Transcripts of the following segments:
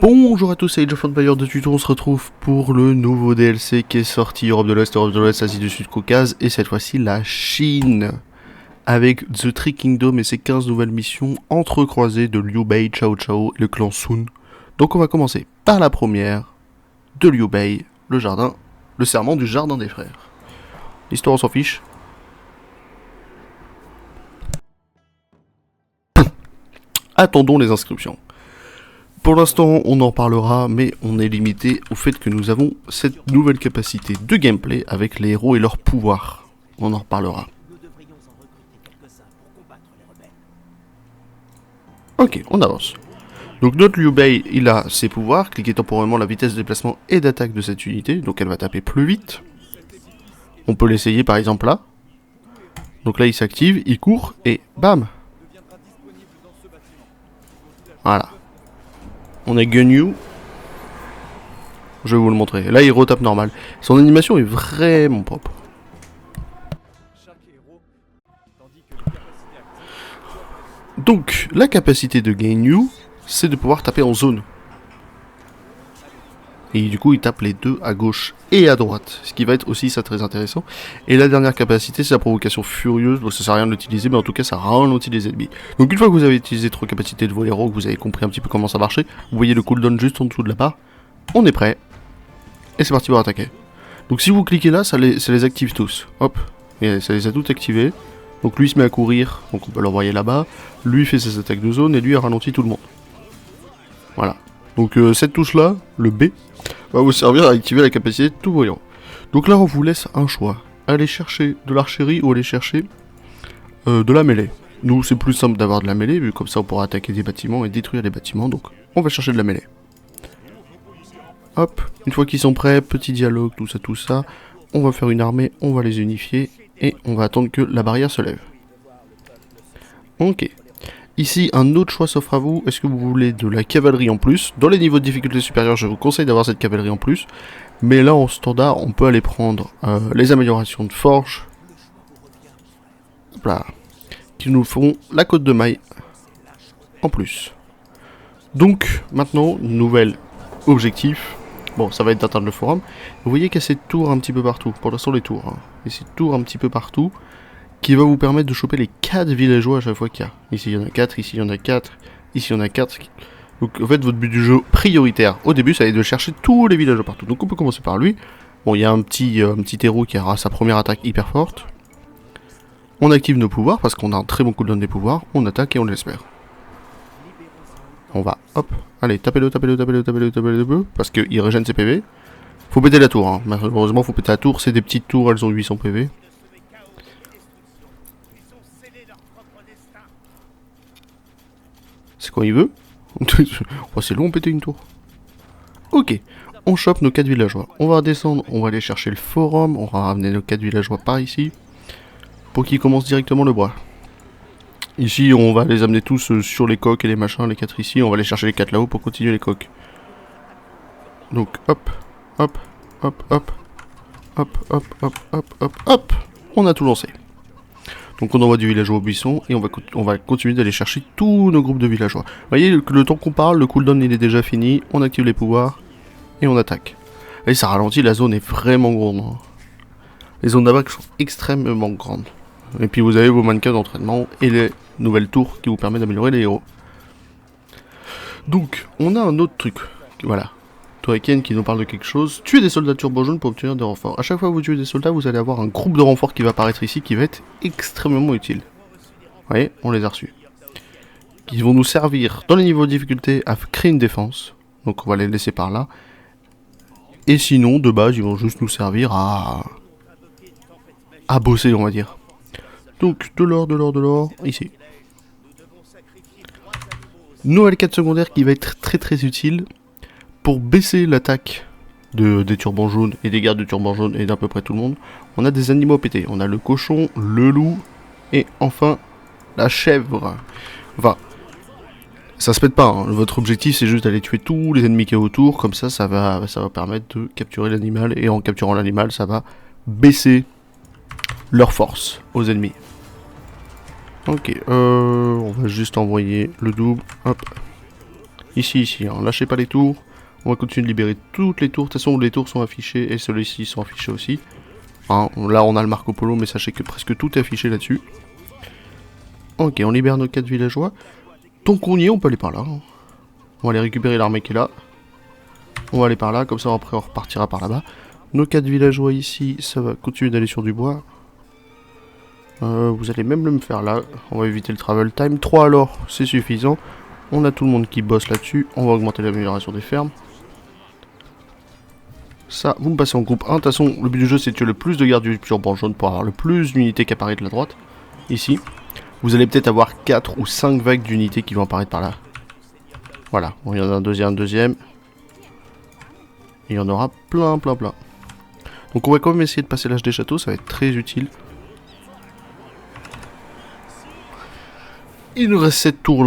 Bonjour à tous, c'est Age of Empires de Tuto, on se retrouve pour le nouveau DLC qui est sorti, Europe de l'Ouest, Asie du Sud, Caucase, et cette fois-ci la Chine, avec The Three Kingdoms et ses 15 nouvelles missions entrecroisées de Liu Bei, Cao Cao et le clan Sun. Donc on va commencer par la première de Liu Bei, le serment du jardin des frères. L'histoire on s'en fiche. Attendons les inscriptions. Pour l'instant, on en parlera, mais on est limité au fait que nous avons cette nouvelle capacité de gameplay avec les héros et leurs pouvoirs. On en reparlera. Ok, on avance. Donc notre Liu Bei, il a ses pouvoirs, cliquez temporairement la vitesse de déplacement et d'attaque de cette unité, donc elle va taper plus vite. On peut l'essayer par exemple là. Donc là il s'active, il court et bam. Voilà. On a Gunyu. Je vais vous le montrer. Là, il retape normal. Son animation est vraiment propre. Donc, la capacité de Gunyu, c'est de pouvoir taper en zone. Et du coup, il tape les deux à gauche et à droite. Ce qui va être aussi ça très intéressant. Et la dernière capacité, c'est la provocation furieuse. Donc ça sert à rien de l'utiliser, mais en tout cas, ça ralentit les ennemis. Donc une fois que vous avez utilisé trois capacités de vos héros, que vous avez compris un petit peu comment ça marchait, vous voyez le cooldown juste en dessous de la barre. On est prêt. Et c'est parti pour attaquer. Donc si vous cliquez là, ça les active tous. Hop. Et ça les a toutes activés. Donc lui se met à courir, donc on peut l'envoyer là-bas. Lui fait ses attaques de zone et lui a ralenti tout le monde. Voilà. Donc cette touche là, le B, va vous servir à activer la capacité de tous vos héros. Donc là on vous laisse un choix. Aller chercher de l'archerie ou aller chercher de la mêlée. Nous c'est plus simple d'avoir de la mêlée, vu comme ça on pourra attaquer des bâtiments et détruire les bâtiments. Donc on va chercher de la mêlée. Hop, une fois qu'ils sont prêts, petit dialogue, tout ça, on va faire une armée, on va les unifier et on va attendre que la barrière se lève. Ok. Ici, un autre choix s'offre à vous. Est-ce que vous voulez de la cavalerie en plus? Dans les niveaux de difficulté supérieurs, je vous conseille d'avoir cette cavalerie en plus. Mais là, en standard, on peut aller prendre les améliorations de forge. Hop là. Qui nous feront la côte de maille en plus. Donc, maintenant, nouvel objectif. Bon, ça va être d'atteindre le forum. Vous voyez qu'il y a ces tours un petit peu partout. Pour l'instant, les tours. Hein. Et ces tours un petit peu partout. Qui va vous permettre de choper les 4 villageois à chaque fois qu'il y a. Ici, il y en a 4. Ici, il y en a 4. Ici, il y en a 4. Donc, en fait, votre but du jeu prioritaire, au début, ça va être de chercher tous les villageois partout. Donc, on peut commencer par lui. Bon, il y a un petit héros qui aura sa première attaque hyper forte. On active nos pouvoirs, parce qu'on a un très bon cooldown des pouvoirs. On attaque et on l'espère. On va, hop, allez, tapez-le, parce qu'il régène ses PV. Faut péter la tour, hein. Malheureusement, faut péter la tour. C'est des petites tours, elles ont 800 PV. C'est quoi il veut? Oh, c'est long péter une tour. Ok, on chope nos 4 villageois. On va descendre, on va aller chercher le forum. On va ramener nos 4 villageois par ici. Pour qu'ils commencent directement le bois. Ici, on va les amener tous sur les coques et les machins, les 4 ici. On va aller chercher les 4 là-haut pour continuer les coques. Donc, hop, hop, hop, hop, hop, hop, hop, hop, hop, hop. On a tout lancé. Donc on envoie du villageois au buisson et on va continuer d'aller chercher tous nos groupes de villageois. Vous voyez, le temps qu'on parle, le cooldown il est déjà fini. On active les pouvoirs et on attaque. Et ça ralentit, la zone est vraiment grande. Hein. Les zones d'attaque sont extrêmement grandes. Et puis vous avez vos mannequins d'entraînement et les nouvelles tours qui vous permettent d'améliorer les héros. Donc, on a un autre truc. Voilà. Toriken qui nous parle de quelque chose. Tuez des soldats turbo jaunes pour obtenir des renforts. À chaque fois que vous tuez des soldats, vous allez avoir un groupe de renforts qui va apparaître ici qui va être extrêmement utile. Vous voyez, on les a reçus. Qui vont nous servir dans les niveaux de difficulté à créer une défense. Donc on va les laisser par là. Et sinon, de base, ils vont juste nous servir à bosser, on va dire. Donc, de l'or, ici. Nouvelle quête secondaire qui va être très utile pour baisser l'attaque des turbans jaunes et des gardes de turbans jaunes et d'à peu près tout le monde. On a des animaux pétés. On a le cochon, le loup et enfin la chèvre. Enfin, ça se pète pas. Hein. Votre objectif c'est juste d'aller tuer tous les ennemis qui est autour. Comme ça, ça va permettre de capturer l'animal et en capturant l'animal, ça va baisser leur force aux ennemis. Ok, on va juste envoyer le double, hop. Ici, hein, lâchez pas les tours. On va continuer de libérer toutes les tours. De toute façon, les tours sont affichées et ceux-ci sont affichés aussi. Hein, là, on a le Marco Polo, mais sachez que presque tout est affiché là-dessus. Ok, on libère nos 4 villageois. Tant qu'on y est, on peut aller par là. Hein. On va aller récupérer l'armée qui est là. On va aller par là, comme ça après on repartira par là-bas. Nos 4 villageois ici, ça va continuer d'aller sur du bois. Vous allez même me faire là. On va éviter le travel time. 3 alors, c'est suffisant. On a tout le monde qui bosse là-dessus. On va augmenter l'amélioration des fermes. Ça, vous me passez en groupe 1. De toute façon, le but du jeu, c'est de tuer le plus de gardes du turban jaune pour avoir le plus d'unités qui apparaissent de la droite. Ici. Vous allez peut-être avoir 4 ou 5 vagues d'unités qui vont apparaître par là. Voilà. Bon, il y en a un deuxième. Et il y en aura plein. Donc on va quand même essayer de passer l'âge des châteaux. Ça va être très utile. Il nous reste cette tour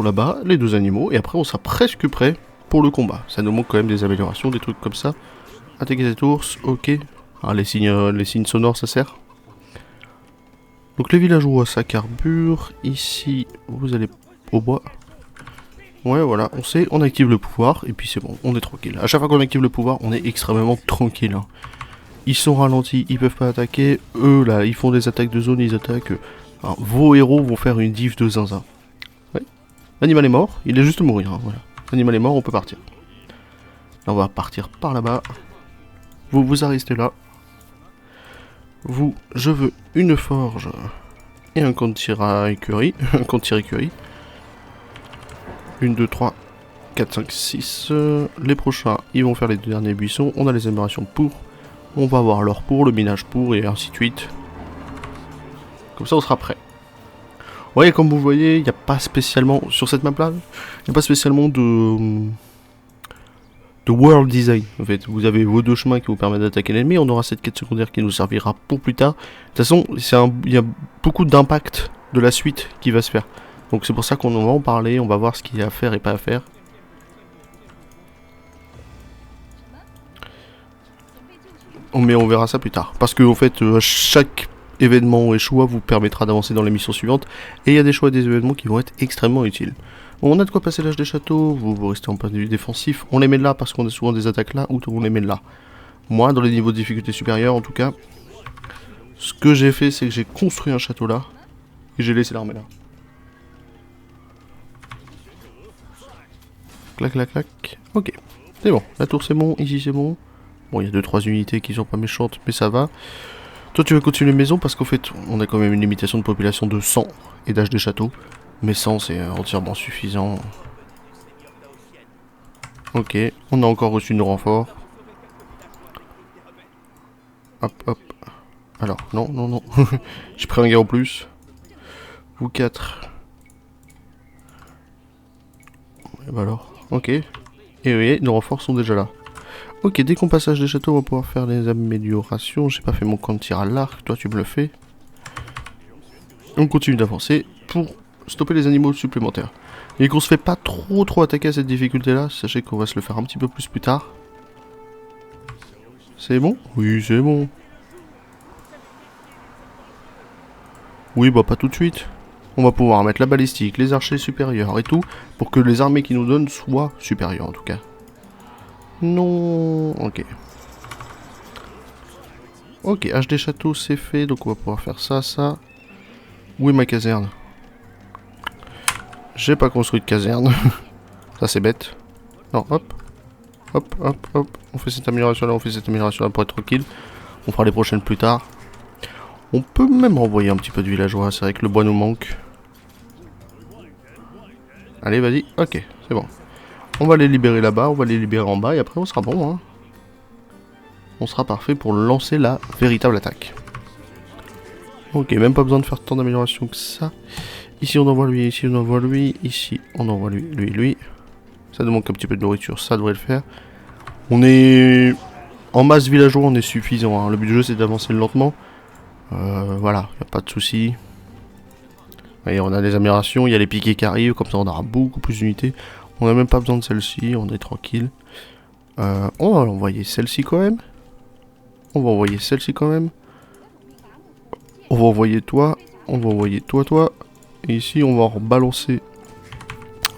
là-bas, les 2 animaux, et après on sera presque prêt pour le combat. Ça nous manque quand même des améliorations, des trucs comme ça. Attaquer cet ours, ok. Ah, les signes sonores, ça sert. Donc les villageois, ça carbure. Ici, vous allez au bois. Ouais, voilà, on sait, on active le pouvoir, et puis c'est bon, on est tranquille. À chaque fois qu'on active le pouvoir, on est extrêmement tranquille. Hein. Ils sont ralentis, ils peuvent pas attaquer. Eux, là, ils font des attaques de zone, ils attaquent... Alors, vos héros vont faire une div de zinzin. Ouais. L'animal est mort, il est juste mourir. Hein, voilà. L'animal est mort, on peut partir. Là, on va partir par là-bas. Vous restez là. Vous, je veux une forge et un camp de tir à écurie. Un camp de tir écurie. 1, 2, 3, 4, 5, 6. Les prochains, ils vont faire les 2 derniers buissons. On a les améliorations pour. On va avoir l'or pour, le minage pour, et ainsi de suite. Comme ça, on sera prêt. Ouais, comme vous voyez, il n'y a pas spécialement, sur cette map-là, il n'y a pas spécialement de world design. En fait, vous avez vos 2 chemins qui vous permettent d'attaquer l'ennemi. On aura cette quête secondaire qui nous servira pour plus tard. De toute façon, il y a beaucoup d'impact de la suite qui va se faire. Donc c'est pour ça qu'on va en parler. On va voir ce qu'il y a à faire et pas à faire. Mais on verra ça plus tard. Parce que, en fait, chaque événement et choix vous permettra d'avancer dans les missions suivantes. Et il y a des choix et des événements qui vont être extrêmement utiles. Bon, on a de quoi passer l'âge des châteaux. Vous restez en point de vue défensif. On les met là parce qu'on a souvent des attaques là. Ou on les met là. Moi, dans les niveaux de difficulté supérieurs, en tout cas, ce que j'ai fait, c'est que j'ai construit un château là. Et j'ai laissé l'armée là. Clac. Ok. C'est bon. La tour c'est bon. Ici c'est bon. Bon, il y a 2-3 unités qui sont pas méchantes, mais ça va. Toi, tu vas continuer maison parce qu'en fait, on a quand même une limitation de population de 100 et d'âge des châteaux. Mais 100, c'est entièrement suffisant. Ok, on a encore reçu nos renforts. Hop. Alors, non. J'ai pris un gars en plus. Vous 4. Et bah alors, ok. Et oui, nos renforts sont déjà là. Ok, dès qu'on passe l'âge des châteaux, on va pouvoir faire les améliorations. J'ai pas fait mon camp de tir à l'arc, toi tu me le fais. On continue d'avancer pour stopper les animaux supplémentaires. Et qu'on se fait pas trop attaquer à cette difficulté là, sachez qu'on va se le faire un petit peu plus tard. C'est bon? Oui, c'est bon. Oui, bah pas tout de suite. On va pouvoir mettre la balistique, les archers supérieurs et tout, pour que les armées qui nous donnent soient supérieures en tout cas. Non, ok. Ok, H des châteaux c'est fait, donc on va pouvoir faire ça. Où est ma caserne? J'ai pas construit de caserne. Ça c'est bête. Non, hop. On fait cette amélioration là, pour être tranquille. On fera les prochaines plus tard. On peut même renvoyer un petit peu de villageois, c'est vrai que le bois nous manque. Allez, vas-y, ok, c'est bon. On va les libérer là-bas, on va les libérer en bas et après on sera bon. Hein. On sera parfait pour lancer la véritable attaque. Ok, même pas besoin de faire tant d'amélioration que ça. Ici on envoie lui, ici on envoie lui, ici on envoie lui. Ça nous manque un petit peu de nourriture, ça devrait le faire. On est... En masse villageois, on est suffisant. Hein. Le but du jeu c'est d'avancer lentement. Voilà, y a pas de souci. Et on a des améliorations, il y a les piquets qui arrivent, comme ça on aura beaucoup plus d'unités. On n'a même pas besoin de celle-ci, on est tranquille. On va envoyer celle-ci quand même. On va envoyer toi. On va envoyer toi. Et ici on va rebalancer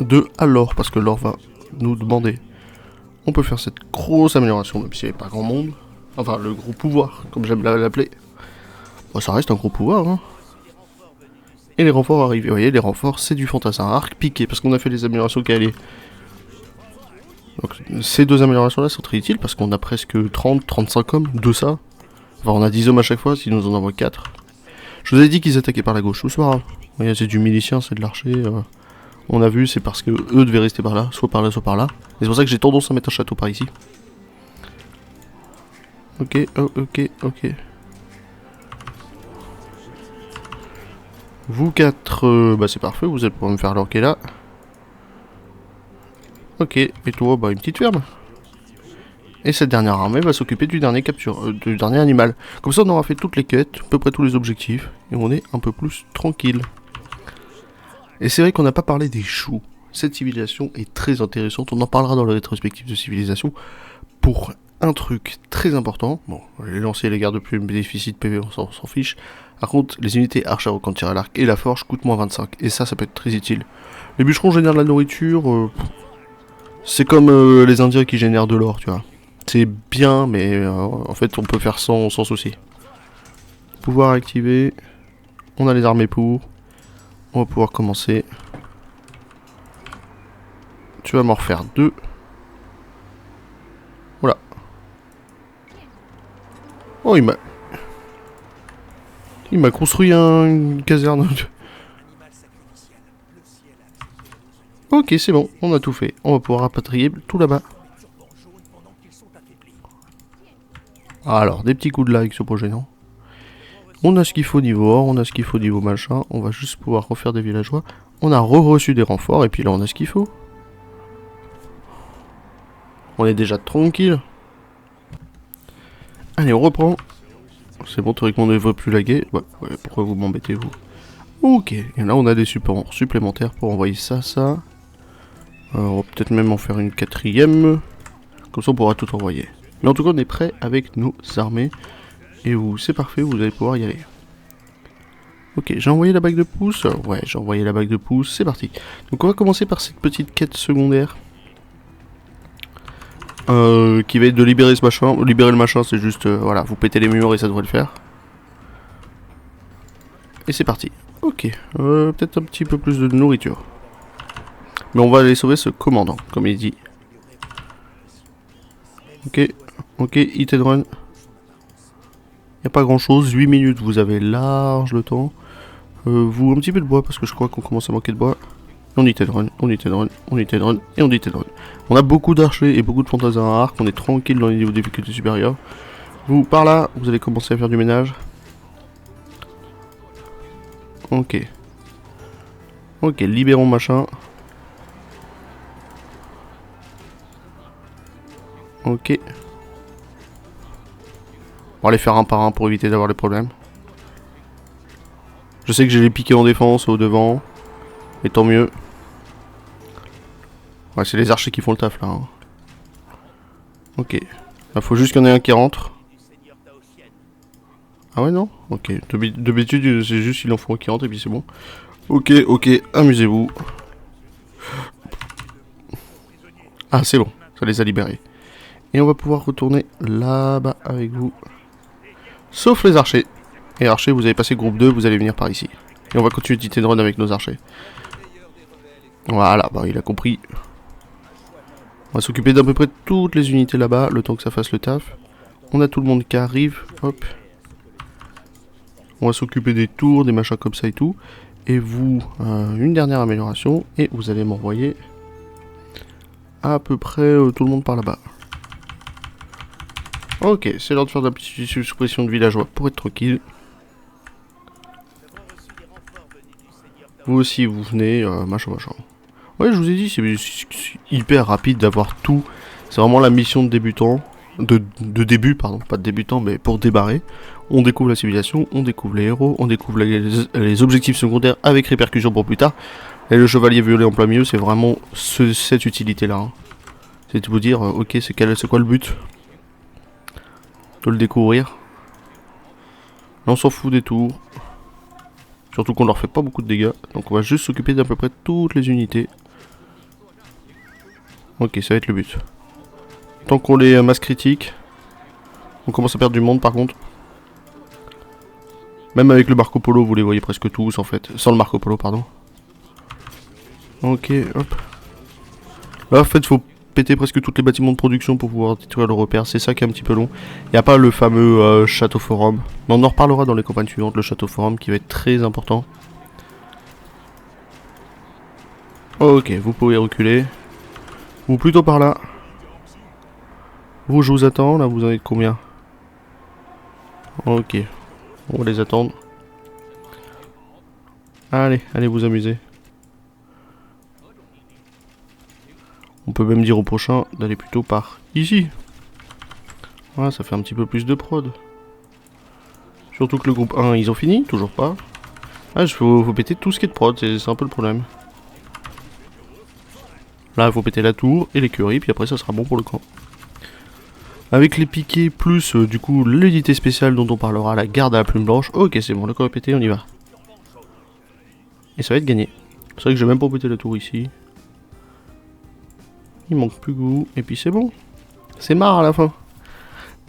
2 à l'or, parce que l'or va nous demander. On peut faire cette grosse amélioration, même s'il n'y avait pas grand monde. Enfin, le gros pouvoir, comme j'aime l'appeler. Bon, ça reste un gros pouvoir, hein. Et les renforts arrivent. Vous voyez, les renforts, c'est du fantassin. Arc piqué, parce qu'on a fait les améliorations qui allaient. Donc, ces 2 améliorations-là sont très utiles, parce qu'on a presque 30-35 hommes de ça. Enfin, on a 10 hommes à chaque fois, s'ils nous en envoient 4. Je vous ai dit qu'ils attaquaient par la gauche, c'est pas grave. Vous voyez, c'est du milicien, c'est de l'archer. On a vu, c'est parce que eux devaient rester par là, soit par là, soit par là. Et c'est pour ça que j'ai tendance à mettre un château par ici. Ok, oh, ok. Vous 4, bah c'est parfait, vous allez pouvoir me faire l'orquer là. Ok, et toi, bah une petite ferme. Et cette dernière armée va s'occuper du dernier du dernier animal. Comme ça, on aura fait toutes les quêtes, à peu près tous les objectifs, et on est un peu plus tranquille. Et c'est vrai qu'on n'a pas parlé des choux. Cette civilisation est très intéressante, on en parlera dans le rétrospectif de civilisation, pour un truc très important. Bon, les lanciers et les gardes plus déficit PV, on s'en fiche. Par contre, les unités archers au tir à l'arc et la forge coûtent moins 25, et ça peut être très utile. Les bûcherons génèrent de la nourriture, c'est comme les indiens qui génèrent de l'or, tu vois. C'est bien, mais en fait, on peut faire sans souci. Pouvoir activer. On a les armées pour. On va pouvoir commencer. Tu vas m'en refaire 2. Voilà. Oh, il m'a construit une caserne. Ok, c'est bon, on a tout fait. On va pouvoir rapatrier tout là-bas. Alors, des petits coups de like, c'est pas gênant. On a ce qu'il faut niveau or, on a ce qu'il faut niveau machin. On va juste pouvoir refaire des villageois. On a reçu des renforts, et puis là, on a ce qu'il faut. On est déjà tranquille. Allez, on reprend. C'est bon, théoriquement, on ne devrait plus laguer. Ouais, pourquoi vous m'embêtez, vous? Ok, et là, on a des supports supplémentaires pour envoyer ça. On va peut-être même en faire une 4ème. Comme ça, on pourra tout envoyer. Mais en tout cas, on est prêt avec nos armées. Et vous, c'est parfait, vous allez pouvoir y aller. Ok, j'ai envoyé la bague de pouce. Ouais, j'ai envoyé la bague de pouce, c'est parti. Donc on va commencer par cette petite quête secondaire. Qui va être de libérer ce machin. Libérer le machin, c'est juste, voilà, vous pétez les murs et ça devrait le faire. Et c'est parti. Ok, peut-être un petit peu plus de nourriture. Mais on va aller sauver ce commandant, comme il dit. Ok, hit and run. Y a pas grand chose, 8 minutes, vous avez large le temps. Vous, un petit peu de bois, parce que je crois qu'on commence à manquer de bois. On hit and run, on hit and run, on hit and run, et on hit and run. On a beaucoup d'archers et beaucoup de fantassins à arc, on est tranquille dans les niveaux de difficulté supérieurs. Vous, par là, vous allez commencer à faire du ménage. Ok, libérons machin. Ok. On va les faire un par un pour éviter d'avoir les problèmes. Je sais que j'ai les piqués en défense au devant. Et tant mieux. Ouais, c'est les archers qui font le taf là. Hein. Ok. Il faut juste qu'il y en ait un qui rentre. Ah ouais, non? Ok. D'habitude, c'est juste qu'il en faut un qui rentre et puis c'est bon. Ok, amusez-vous. Ah, c'est bon. Ça les a libérés. Et on va pouvoir retourner là-bas avec vous. Sauf les archers. Et archers, vous avez passé groupe 2, vous allez venir par ici. Et on va continuer de hit and run avec nos archers. Voilà, bah il a compris. On va s'occuper d'à peu près toutes les unités là-bas, le temps que ça fasse le taf. On a tout le monde qui arrive, hop. On va s'occuper des tours, des machins comme ça et tout. Et vous, une dernière amélioration, et vous allez m'envoyer à peu près tout le monde par là-bas. Ok, c'est l'heure de faire de la petite suppression de villageois pour être tranquille. Vous aussi, vous venez, machin. Ouais, je vous ai dit, c'est hyper rapide d'avoir tout. C'est vraiment la mission de débutant. De début, pardon, pas de débutant, mais pour débarrer. On découvre la civilisation, on découvre les héros, on découvre les objectifs secondaires avec répercussions pour plus tard. Et le chevalier violet en plein milieu, c'est vraiment cette utilité-là. Hein. C'est de vous dire, ok, c'est quoi le but? De le découvrir. Là, on s'en fout des tours. Surtout qu'on leur fait pas beaucoup de dégâts. Donc on va juste s'occuper d'à peu près toutes les unités. Ok, ça va être le but. Tant qu'on les masse critiques, on commence à perdre du monde par contre. Même avec le Marco Polo, vous les voyez presque tous en fait. Sans le Marco Polo, pardon. Ok, hop. Là, en fait, faut péter presque tous les bâtiments de production pour pouvoir détruire le repère. C'est ça qui est un petit peu long. Il n'y a pas le fameux château forum. Mais on en reparlera dans les campagnes suivantes, le château forum qui va être très important. Ok, vous pouvez reculer. Ou plutôt par là. Vous, je vous attends. Là, vous en êtes combien? Ok. On va les attendre. Allez, allez vous amuser. On peut même dire au prochain d'aller plutôt par ici. Voilà, ça fait un petit peu plus de prod. Surtout que le groupe 1, ils ont fini, toujours pas. Ah, il faut péter tout ce qui est de prod, c'est un peu le problème. Là, il faut péter la tour et l'écurie, puis après ça sera bon pour le camp. Avec les piquets, plus du coup l'unité spéciale dont on parlera, la garde à la plume blanche. Ok, c'est bon, le camp est pété, on y va. Et ça va être gagné. C'est vrai que j'ai même pas pété la tour ici. Il manque plus goût, et puis c'est bon. C'est marre à la fin.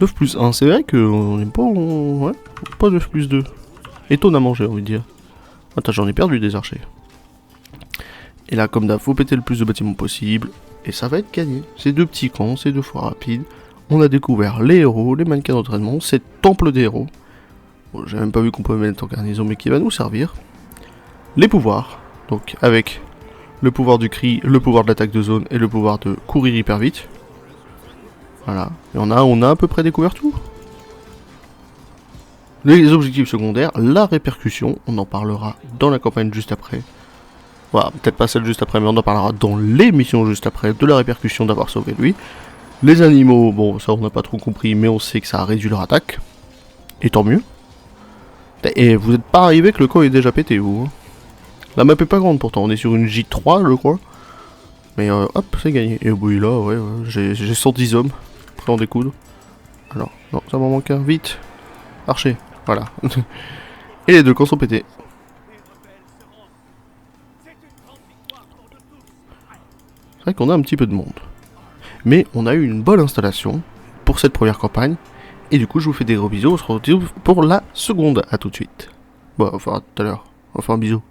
9 plus 1, c'est vrai qu'on n'est pas... Ouais, pas 9 plus 2. Étonnamment, j'ai envie de dire. Attends, j'en ai perdu des archers. Et là, comme d'hab, faut péter le plus de bâtiments possible. Et ça va être gagné. C'est 2 petits camps, c'est 2 fois rapide. On a découvert les héros, les mannequins d'entraînement, c'est temple des héros. Bon, j'ai même pas vu qu'on pouvait mettre en garnison, mais qui va nous servir. Les pouvoirs. Donc, avec le pouvoir du cri, le pouvoir de l'attaque de zone et le pouvoir de courir hyper vite. Voilà. Et on a à peu près découvert tout. Les objectifs secondaires, la répercussion, on en parlera dans la campagne juste après. Voilà, peut-être pas celle juste après, mais on en parlera dans les missions juste après, de la répercussion d'avoir sauvé lui. Les animaux, bon, ça on n'a pas trop compris, mais on sait que ça a réduit leur attaque. Et tant mieux. Et vous n'êtes pas arrivé que le camp est déjà pété, vous. Hein. La map est pas grande pourtant, on est sur une J3, je crois. Mais hop, c'est gagné. Et oui, là, ouais, j'ai 110 hommes. Prêts à en découdre. Alors, non, ça m'en manque un. Vite. Archer. Voilà. Et les 2 camps sont pétés. C'est vrai qu'on a un petit peu de monde. Mais on a eu une bonne installation pour cette première campagne. Et du coup, je vous fais des gros bisous. On se retrouve pour la seconde. À tout de suite. Bon, enfin, tout à l'heure. Enfin, bisous.